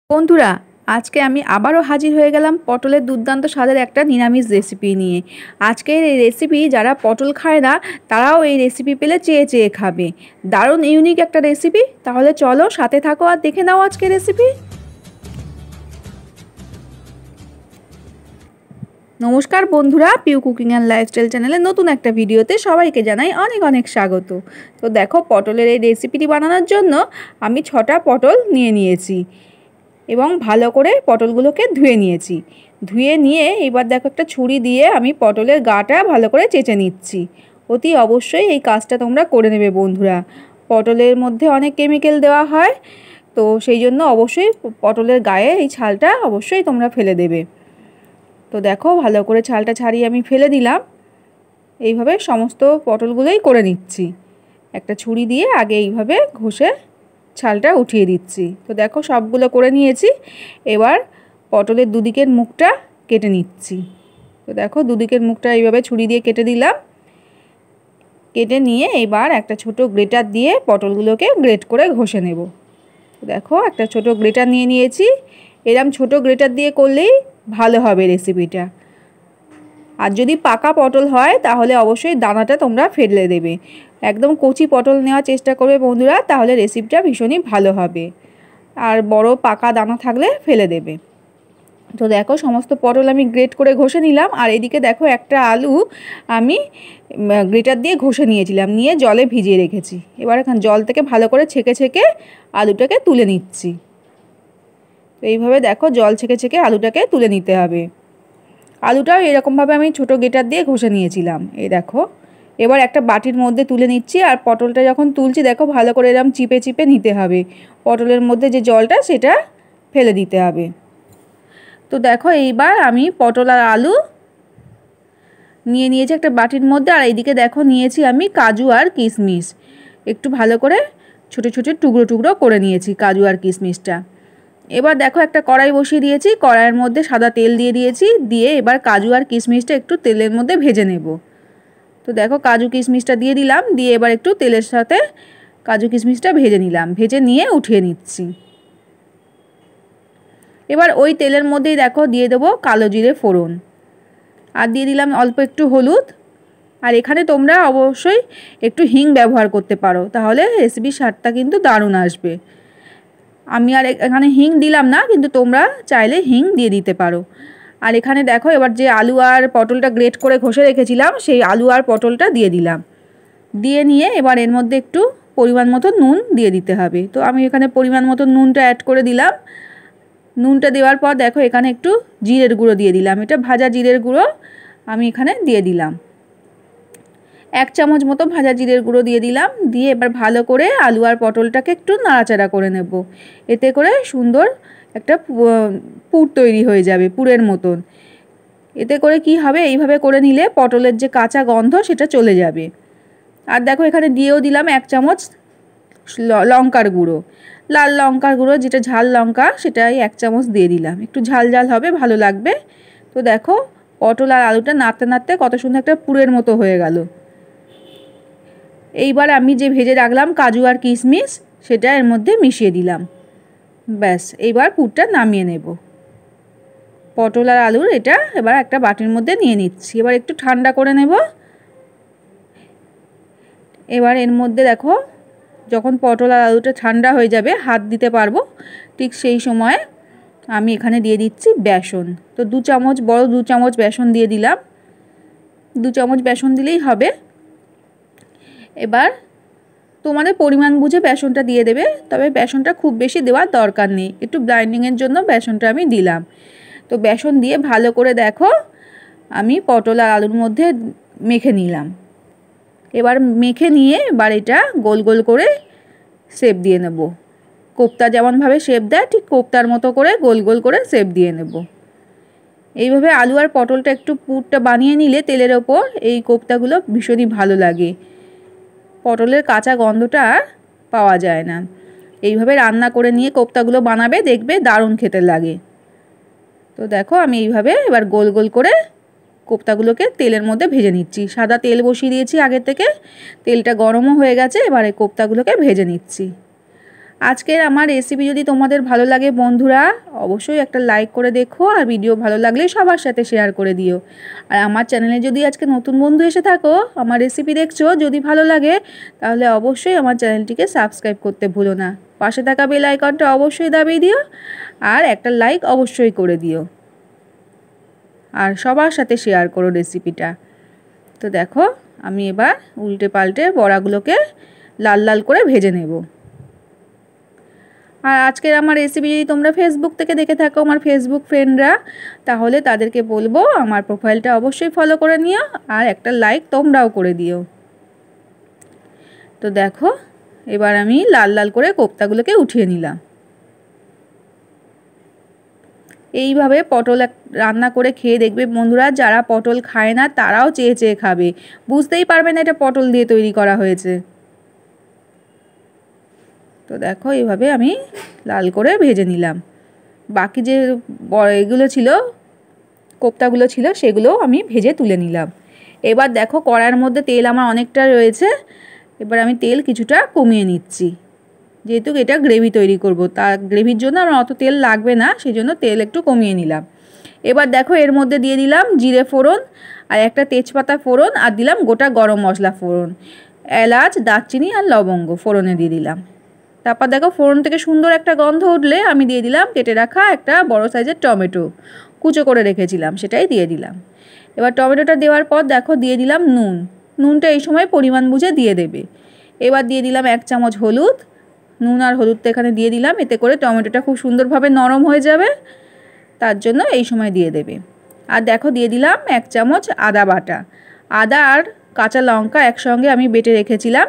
বন্ধুরা, আজকে আমি আবারও হাজির হয়ে গেলাম পটলের দুর্দান্ত স্বাদের একটা নিরামিষ রেসিপি নিয়ে। আজকের এই রেসিপি যারা পটল খায় না তারাও এই রেসিপি পেলে চেয়ে চেয়ে খাবে। দারুণ ইউনিক একটা রেসিপি। তাহলে চলো সাথে থাকো আর দেখে নাও আজকের রেসিপি। নমস্কার বন্ধুরা, পিউ কুকিং অ্যান্ড লাইফস্টাইল চ্যানেলের নতুন একটা ভিডিওতে সবাইকে জানাই অনেক অনেক স্বাগত। তো দেখো, পটলের এই রেসিপিটি বানানোর জন্য আমি 6টা পটল নিয়েছি এবং ভালো করে পটলগুলোকে ধুয়ে নিয়েছি। ধুয়ে নিয়ে এবার দেখো একটা ছুরি দিয়ে আমি পটলের গাটা ভালো করে চেঁচে নিচ্ছি। অতি অবশ্যই এই কাজটা তোমরা করে নেবে বন্ধুরা। পটলের মধ্যে অনেক কেমিক্যাল দেওয়া হয়, তো সেই জন্য অবশ্যই পটলের গায়ে এই ছালটা অবশ্যই তোমরা ফেলে দেবে। তো দেখো, ভালো করে ছালটা ছাড়িয়ে আমি ফেলে দিলাম। এইভাবে সমস্ত পটলগুলোই করে নিচ্ছি। একটা ছুরি দিয়ে আগে এইভাবে ঘষে ছালটা উঠিয়ে দিচ্ছি। তো দেখো, সবগুলো করে নিয়েছি। এবার পটলের দুদিকের মুখটা কেটে নিচ্ছি। তো দেখো, দুদিকের মুখটা এইভাবে ছুরি দিয়ে কেটে দিলাম। কেটে নিয়ে এবার একটা ছোট গ্রেটার দিয়ে পটলগুলোকে গ্রেট করে ঘষে নেব। তো দেখো, একটা ছোট গ্রেটার নিয়ে নিয়েছি। এরম ছোট গ্রেটার দিয়ে করলেই ভালো হবে রেসিপিটা। আর যদি পাকা পটল হয় তাহলে অবশ্যই দানাটা তোমরা ফেলে দেবে। একদম কচি পটল নেওয়ার চেষ্টা করবে বন্ধুরা, তাহলে রেসিপিটা ভীষণই ভালো হবে। আর বড় পাকা দানা থাকলে ফেলে দেবে। তো দেখো, সমস্ত পটল আমি গ্রেট করে ঘষে নিলাম। আর এদিকে দেখো, একটা আলু আমি গ্রেটার দিয়ে ঘষে নিয়েছিলাম, নিয়ে জলে ভিজিয়ে রেখেছি। এবার এখানে জল থেকে ভালো করে ছেঁকে ছেঁকে আলুটাকে তুলে নিচ্ছি। তো এইভাবে দেখো, জল ছেঁকে ছেঁকে আলুটাকে তুলে নিতে হবে। আলুটাও এরকমভাবে আমি ছোটো গ্রেটার দিয়ে ঘষে নিয়েছিলাম। এই দেখো, এবার একটা বাটির মধ্যে তুলে নিচ্ছি। আর পটলটা যখন তুলছি দেখো, ভালো করে এরকম চিপে চিপে নিতে হবে। পটলের মধ্যে যে জলটা সেটা ফেলে দিতে হবে। তো দেখো, এইবার আমি পটল আর আলু নিয়েছি একটা বাটির মধ্যে। আর এইদিকে দেখো, নিয়েছি আমি কাজু আর কিশমিশ। একটু ভালো করে ছোটো ছোটো টুকরো টুকরো করে নিয়েছি কাজু আর কিশমিশটা। এবার দেখো, একটা কড়াই বসিয়ে দিয়েছি। কড়াইয়ের মধ্যে সাদা তেল দিয়ে দিয়েছি। দিয়ে এবার কাজু আর কিশমিশটা একটু তেলের মধ্যে ভেজে নেব। তো দেখো, কাজু কিশমিশটা দিয়ে দিলাম। দিয়ে এবার একটু তেলের সাথে কাজু কিশমিশটা ভেজে নিলাম। ভেজে নিয়ে উঠিয়ে নিচ্ছি। এবার ওই তেলের মধ্যেই দেখো দিয়ে দেবো কালো জিরে ফোড়ন। আর দিয়ে দিলাম অল্প একটু হলুদ। আর এখানে তোমরা অবশ্যই একটু হিং ব্যবহার করতে পারো, তাহলে রেসিপির স্বাদটা কিন্তু দারুণ আসবে। আমি আর এখানে হিং দিলাম না, কিন্তু তোমরা চাইলে হিং দিয়ে দিতে পারো। আর এখানে দেখো, এবার যে আলু আর পটলটা গ্রেট করে ঘষে রেখেছিলাম সেই আলু আর পটলটা দিয়ে দিলাম। দিয়ে নিয়ে এবার এর মধ্যে একটু পরিমাণ মতো নুন দিয়ে দিতে হবে। তো আমি এখানে পরিমাণ মতো নুনটা অ্যাড করে দিলাম। নুনটা দেওয়ার পর দেখো, এখানে একটু জিরের গুঁড়ো দিয়ে দিলাম। এটা ভাজা জিরের গুঁড়ো আমি এখানে দিয়ে দিলাম। 1 চামচ মতো ভাজা জিরের গুঁড়ো দিয়ে দিলাম। দিয়ে এবার ভালো করে আলু আর পটলটাকে একটু নাড়াচাড়া করে নেব। এতে করে সুন্দর একটা পুর তৈরি হয়ে যাবে, পুরের মতন। এতে করে কি হবে, এইভাবে করে নিলে পটলের যে কাঁচা গন্ধ সেটা চলে যাবে। আর দেখো, এখানে দিয়েও দিলাম 1 চামচ লঙ্কার গুঁড়ো। লাল লঙ্কার গুঁড়ো, যেটা ঝাল লঙ্কা, সেটাই 1 চামচ দিয়ে দিলাম। একটু ঝাল ঝাল হবে, ভালো লাগবে। তো দেখো, পটল আর আলুটা নাড়তে নাড়তে কত সুন্দর একটা পুরের মতো হয়ে গেল। এইবার আমি যে ভেজে রাখলাম কাজু আর কিশমিশ সেটা এর মধ্যে মিশিয়ে দিলাম। ব্যাস, এইবার পুরটা নামিয়ে নেব। পটল আর আলুর এটা এবার একটা বাটির মধ্যে নিয়ে নিচ্ছি। এবার একটু ঠান্ডা করে নেব। এবার এর মধ্যে দেখো, যখন পটল আর আলুটা ঠান্ডা হয়ে যাবে, হাত দিতে পারবো, ঠিক সেই সময় আমি এখানে দিয়ে দিচ্ছি বেসন। তো 2 চামচ, বড় 2 চামচ বেসন দিয়ে দিলাম। 2 চামচ বেসন দিলেই হবে। এবার তোমাদের পরিমাণ বুঝে বেসনটা দিয়ে দেবে, তবে বেসনটা খুব বেশি দেওয়ার দরকার নেই, একটু ব্লাইন্ডিংয়ের জন্য বেসনটা আমি দিলাম। তো বেসন দিয়ে ভালো করে দেখো আমি পটল আর আলুর মধ্যে মেখে নিলাম। এবার মেখে নিয়ে এবার এটা গোল গোল করে শেপ দিয়ে নেব। কোপ্তা যেমনভাবে শেপ দেয়, ঠিক কোপ্তার মতো করে গোল গোল করে শেপ দিয়ে নেব। এইভাবে আলু আর পটলটা একটু পুরটা বানিয়ে নিলে তেলের ওপর, এই কোপ্তাগুলো ভীষণই ভালো লাগে। পটলের কাঁচা গন্ধটা আর পাওয়া যায় না। এইভাবে রান্না করে নিয়ে কোপ্তাগুলো বানাবে, দেখবে দারুণ খেতে লাগে। তো দেখো, আমি এইভাবে এবার গোল গোল করে কোপ্তাগুলোকে তেলের মধ্যে ভেজে নিচ্ছি। সাদা তেল বসিয়ে দিয়েছি আগে থেকে, তেলটা গরমও হয়ে গেছে। এবারে কোপ্তাগুলোকে ভেজে নিচ্ছি। আজকের আমার রেসিপি যদি তোমাদের ভালো লাগে বন্ধুরা, অবশ্যই একটা লাইক করে দেখো, আর ভিডিও ভালো লাগলে সবার সাথে শেয়ার করে দিও। আর আমার চ্যানেলে যদি আজকে নতুন বন্ধু এসে থাকো, আমার রেসিপি দেখছো, যদি ভালো লাগে তাহলে অবশ্যই আমার চ্যানেলটিকে সাবস্ক্রাইব করতে ভুলো না। পাশে থাকা বেল আইকনটা অবশ্যই দাবিয়ে দিও, আর একটা লাইক অবশ্যই করে দিও, আর সবার সাথে শেয়ার করো রেসিপিটা। তো দেখো আমি এবার উল্টে পাল্টে বড়াগুলোকে লাল লাল করে ভেজে নেব। আর আজকের আমার রেসিপি যদি তোমরা ফেসবুক থেকে দেখে থাকো, আমার ফেসবুক ফ্রেন্ডরা, তাহলে তাদেরকে বলবো আমার প্রোফাইলটা অবশ্যই ফলো করে নিও, আর একটা লাইক তোমরাও করে দিও। তো দেখো এবার আমি লাল লাল করে কোপ্তাগুলোকে উঠিয়ে নিলাম। এইভাবে পটল রান্না করে খেয়ে দেখবে বন্ধুরা, যারা পটল খায় না তারাও চেয়ে চেয়ে খাবে, বুঝতেই পারবে না এটা পটল দিয়ে তৈরি করা হয়েছে। তো দেখো এইভাবে আমি লাল করে ভেজে নিলাম। বাকি যে এগুলো ছিল, কোপ্তাগুলো ছিল, সেগুলোও আমি ভেজে তুলে নিলাম। এবার দেখো কড়াইয়ের মধ্যে তেল আমার অনেকটা রয়েছে, এবার আমি তেল কিছুটা কমিয়ে নিচ্ছি, যেহেতু এটা গ্রেভি তৈরি করব, তা গ্রেভির জন্য আমার অত তেল লাগবে না, সেই জন্য তেল একটু কমিয়ে নিলাম। এবার দেখো এর মধ্যে দিয়ে দিলাম জিরে ফোড়ন, আর একটা তেজপাতা ফোড়ন, আর দিলাম গোটা গরম মশলা ফোড়ন, এলাচ, দারচিনি আর লবঙ্গ ফোড়নে দিয়ে দিলাম। তারপর দেখো ফোড়ন থেকে সুন্দর একটা গন্ধ উঠলে আমি দিয়ে দিলাম কেটে রাখা একটা বড় সাইজের টমেটো, কুচো করে রেখেছিলাম, সেটাই দিয়ে দিলাম। এবার টমেটোটা দেওয়ার পর দেখো দিয়ে দিলাম নুন, নুনটা এই সময় পরিমাণ বুঝে দিয়ে দেবে। এবার দিয়ে দিলাম 1 চামচ হলুদ, নুন আর হলুদটা এখানে দিয়ে দিলাম, এতে করে টমেটোটা খুব সুন্দরভাবে নরম হয়ে যাবে, তার জন্য এই সময় দিয়ে দেবে। আর দেখো দিয়ে দিলাম 1 চামচ আদা বাটা, আদা আর কাঁচা লঙ্কা একসঙ্গে আমি বেটে রেখেছিলাম,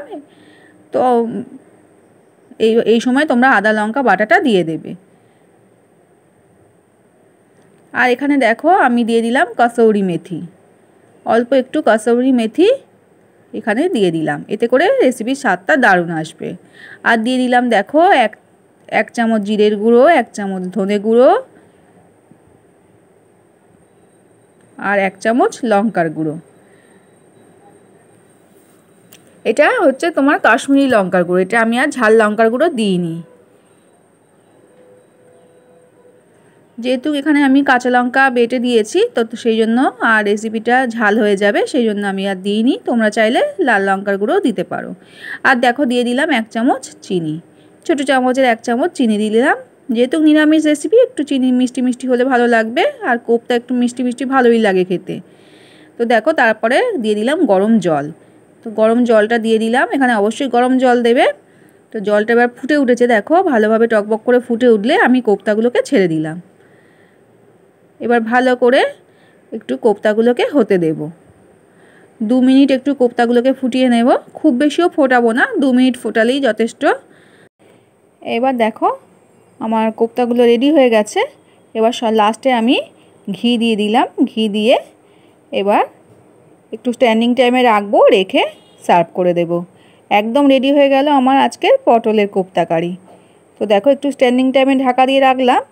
তো এই সময় তোমরা আদা লঙ্কা বাটাটা দিয়ে দেবে। আর এখানে দেখো আমি দিয়ে দিলাম কসৌরি মেথি, অল্প একটু কসৌরি মেথি এখানে দিয়ে দিলাম, এতে করে রেসিপির স্বাদটা দারুণ আসবে। আর দিয়ে দিলাম দেখো এক চামচ জিরের গুঁড়ো, 1 চামচ ধনে গুঁড়ো, আর 1 চামচ লঙ্কার গুঁড়ো। এটা হচ্ছে তোমার কাশ্মীরি লঙ্কার গুঁড়ো, এটা আমি আর ঝাল লঙ্কার গুঁড়ো দিইনি, যেহেতু এখানে আমি কাঁচা লঙ্কা বেটে দিয়েছি, তো সেই জন্য আর রেসিপিটা ঝাল হয়ে যাবে, সেই জন্য আমি আর দিইনি। তোমরা চাইলে লাল লঙ্কার গুঁড়োও দিতে পারো। আর দেখো দিয়ে দিলাম 1 চামচ চিনি, ছোটো চামচের 1 চামচ চিনি দিয়ে দিলাম, যেহেতু নিরামিষ রেসিপি একটু চিনি মিষ্টি মিষ্টি হলে ভালো লাগবে, আর কোপ্তা একটু মিষ্টি মিষ্টি ভালোই লাগে খেতে। তো দেখো তারপরে দিয়ে দিলাম গরম জল, তো গরম জলটা দিয়ে দিলাম, এখানে অবশ্যই গরম জল দেবে। তো জলটা এবার ফুটে উঠেছে, দেখো ভালোভাবে টকবক করে ফুটে উঠলে আমি কোপ্তাগুলোকে ছেড়ে দিলাম। এবার ভালো করে একটু কোপ্তাগুলোকে হতে দেব, 2 মিনিট একটু কোপ্তাগুলোকে ফুটিয়ে নেব, খুব বেশিও ফোটাবো না, 2 মিনিট ফোটালেই যথেষ্ট। এবার দেখো আমার কোপ্তাগুলো রেডি হয়ে গেছে। এবার লাস্টে আমি ঘি দিয়ে দিলাম, ঘি দিয়ে এবার একটু স্ট্যান্ডিং টাইমে রাখবো, রেখে সার্ভ করে দেব। একদম রেডি হয়ে গেল আমার আজকের পটলের কোপ্তা কারি। তো দেখো একটু স্ট্যান্ডিং টাইমে ঢাকা দিয়ে রাখলাম,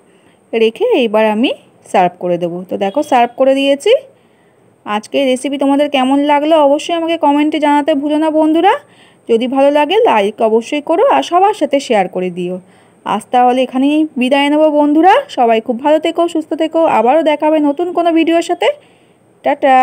রেখে এইবার আমি সার্ভ করে দেব। তো দেখো সার্ভ করে দিয়েছি। আজকের রেসিপি তোমাদের কেমন লাগলো অবশ্যই আমাকে কমেন্টে জানাতে ভুলো না বন্ধুরা। যদি ভালো লাগে লাইক অবশ্যই করো, আর সবার সাথে শেয়ার করে দিও। আজ তাহলে এখানেই বিদায় নেব বন্ধুরা, সবাই খুব ভালো থেকো, সুস্থ থেকো, আবারও দেখা হবে নতুন কোনো ভিডিওর সাথে। টাটা।